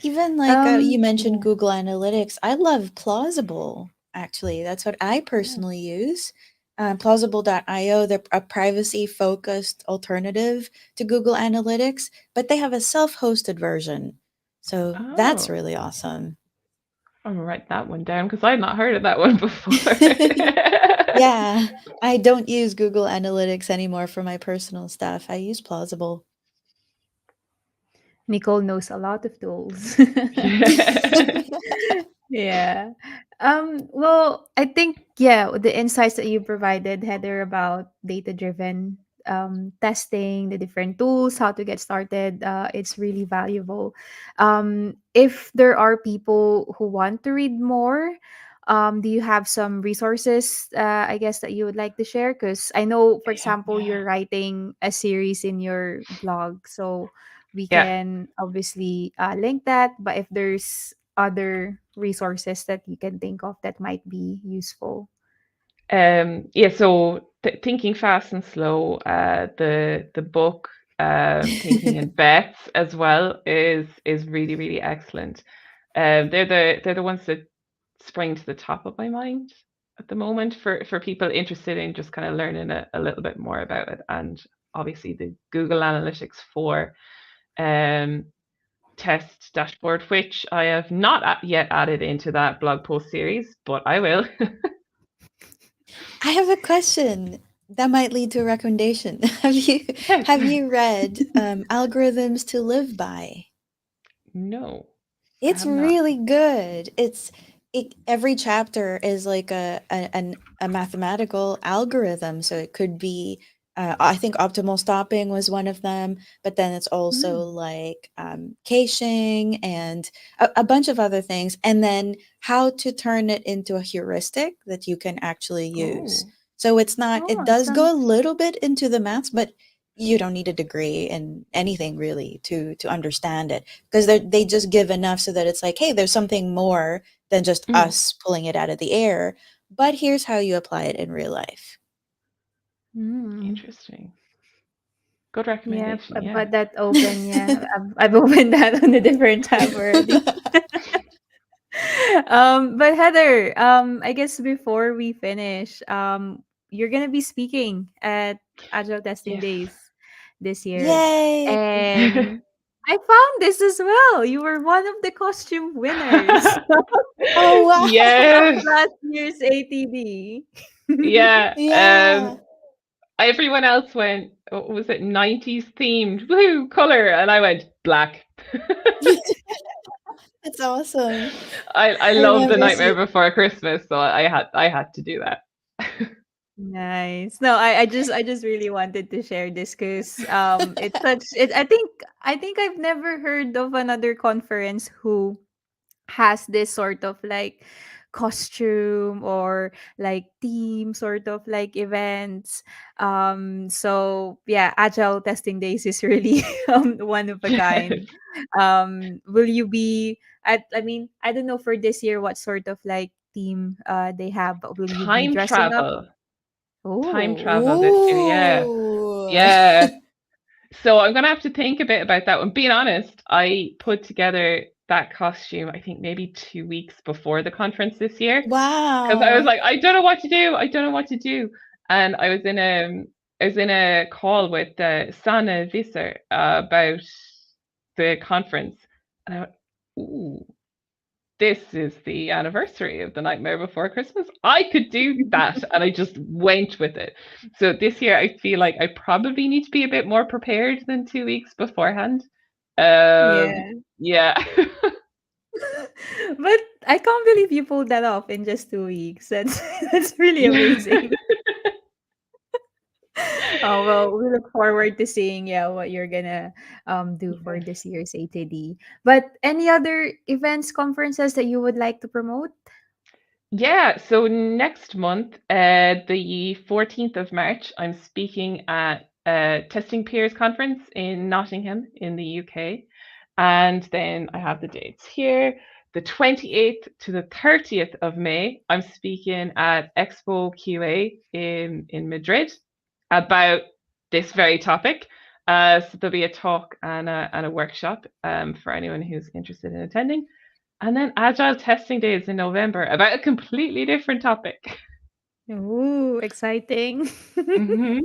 Even like you mentioned Yeah. Google Analytics, I love Plausible. Actually, that's what I Oh. personally use. Plausible.io, they're a privacy focused alternative to Google Analytics, but they have a self hosted version. So that's Oh, really awesome. I'm gonna write that one down because I've not heard of that one before. Yeah, I don't use Google Analytics anymore for my personal stuff. I use Plausible. Nicole knows a lot of tools. Yeah. Yeah. Well, I think, yeah, the insights that you provided, Heather, about data driven testing, the different tools, how to get started, it's really valuable. If there are people who want to read more, do you have some resources, I guess, that you would like to share? Because I know, for example, Yeah. you're writing a series in your blog. So we Yeah. can obviously link that. But if there's other resources that you can think of that might be useful. Yeah, so Thinking Fast and Slow, the book, Thinking in Bets as well is really, really excellent. They're the ones that spring to the top of my mind at the moment for people interested in just kind of learning a little bit more about it. And obviously the Google Analytics 4 um, test dashboard, which I have not yet added into that blog post series, but I will. I have a question that might lead to a recommendation. Yes. Have you read Algorithms to Live By? No, I It's have not. really good. Every chapter is like a mathematical algorithm. So it could be, I think optimal stopping was one of them, but then it's also Mm. like caching and a bunch of other things, and then how to turn it into a heuristic that you can actually use. Oh, So it's not, it Oh, it does go a sounds. little bit into the maths, but you don't need a degree in anything really to understand it, because they just give enough so that it's like, hey, there's something more than just mm, us pulling it out of the air, but here's how you apply it in real life. Mm. interesting. Good Yeah, recommendation. I've Yeah. got that open. Yeah, I've opened that on a different tab already. But Heather, I guess before we finish, you're gonna be speaking at Agile Testing Yes. Days this year, Yay. and I found this as well. You were one of the costume winners Oh of wow. Yes. last year's ATD. Yeah. Yeah. Everyone else went, what was it, 90s themed, blue color, and I went black. That's awesome. I I love the remember Nightmare see. Before Christmas, so I had to do that. Nice. No, I just really wanted to share this because it's such it I think I've never heard of another conference who has this sort of like costume or like theme sort of like events. So yeah, Agile Testing Days is really one of a Yes. kind. Will you be I mean, I don't know for this year what sort of like theme they have, but will you be Time dressing up? travel. Time Oh. travel this year, yeah. Ooh. Yeah. So I'm gonna have to think a bit about that one. Being honest, I put together that costume, I think maybe 2 weeks before the conference this year. Because I was Wow. like, I don't know what to do. I don't know what to do. And I was in a call with Sana Visser about the conference. And I went, ooh, this is the anniversary of the Nightmare Before Christmas. I could do that. And I just went with it. So this year, I feel like I probably need to be a bit more prepared than 2 weeks beforehand. Yeah. Yeah. But I can't believe you pulled that off in just 2 weeks. That's that's really amazing. Oh well, we look forward to seeing, yeah, what you're gonna do for Yes. this year's ATD. But any other events, conferences that you would like to promote? Yeah, so next month, the 14th of March, I'm speaking at a Testing Peers conference in Nottingham in the UK. And then I have the dates here. The 28th to the 30th of May, I'm speaking at Expo QA in Madrid about this very topic. So there'll be a talk and a workshop for anyone who's interested in attending. And then Agile Testing Days in November about a completely different topic. Ooh, exciting. Hmm.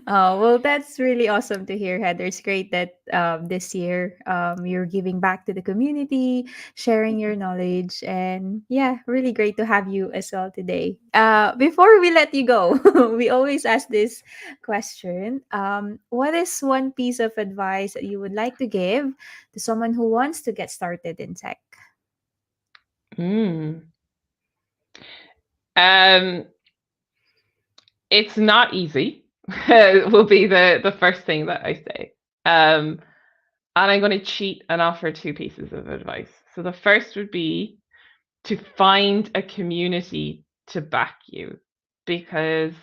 Oh, well, that's really awesome to hear, Heather. It's great that this year you're giving back to the community, sharing your knowledge, and yeah, really great to have you as well today. Before we let you go, we always ask this question. What is one piece of advice that you would like to give to someone who wants to get started in tech? Mm. Um, it's not easy. Will be the first thing that I say. And I'm going to cheat and offer two pieces of advice. So the first would be to find a community to back you, because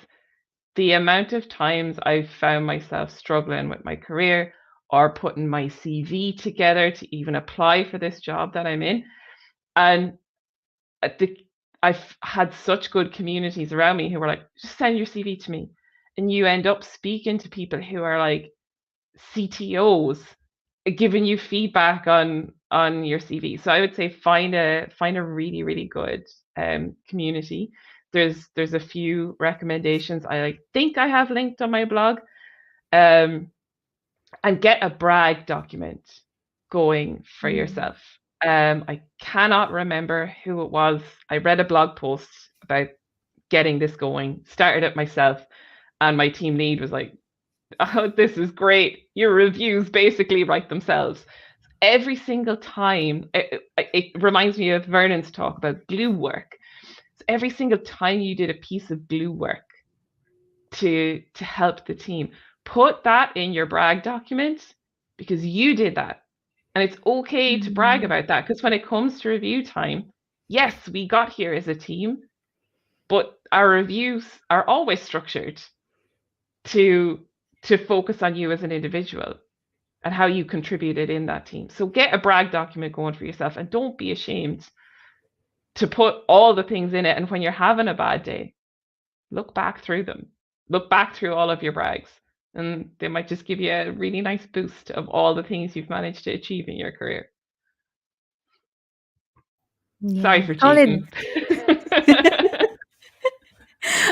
the amount of times I've found myself struggling with my career or putting my CV together to even apply for this job that I'm in, and the, I've had such good communities around me who were like, just send your CV to me. And you end up speaking to people who are like CTOs giving you feedback on your CV. So I would say find a really really good community. There's a few recommendations I like think I have linked on my blog. Um, and get a brag document going for Mm. yourself. I cannot remember who it was. I read a blog post about getting this going, started it myself, and my team lead was like, "Oh, this is great. Your reviews basically write themselves." Every single time, it reminds me of Vernon's talk about glue work. So every single time you did a piece of glue work to help the team, put that in your brag document because you did that. And it's okay to brag Mm. about that, because when it comes to review time, yes, we got here as a team, but our reviews are always structured to to focus on you as an individual and how you contributed in that team. So get a brag document going for yourself, and don't be ashamed to put all the things in it. And when you're having a bad day, look back through them. Look back through all of your brags, and they might just give you a really nice boost of all the things you've managed to achieve in your career. Sorry Yeah, for solid. cheating.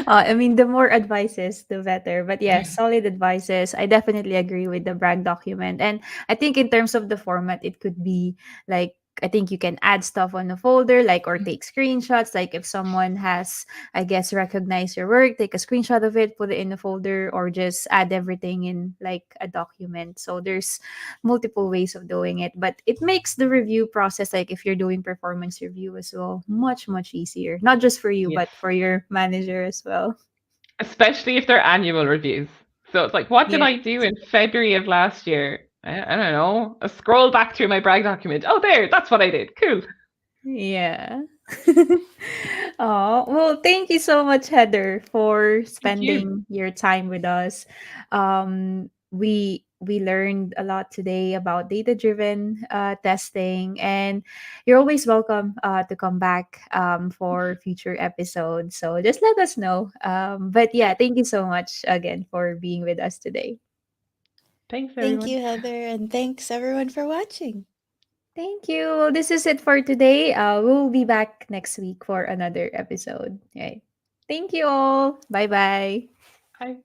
I mean, the more advices, the better. But yeah, solid advices. I definitely agree with the brag document. And I think in terms of the format, it could be like, I think you can add stuff on the folder, like, or take screenshots. Like, if someone has, I guess, recognized your work, take a screenshot of it, put it in the folder, or just add everything in like a document. So there's multiple ways of doing it, but it makes the review process, like if you're doing performance review as well, much much easier, not just for you Yes. but for your manager as well. Especially if they're annual reviews. So it's like, what did Yeah. I do in February of last year? I don't know. I scroll back through my brag document. Oh, there, that's what I did. Cool. Yeah. Oh, well, thank you so much, Heather, for Thank you. spending your time with us. We learned a lot today about data-driven testing, and you're always welcome to come back for future episodes. So just let us know. But yeah, thank you so much again for being with us today. Thanks, Thank everyone. you, Heather, and thanks everyone for watching. Thank you. Well, this is it for today. We'll be back next week for another episode. Right. Thank you all. Bye bye. Bye.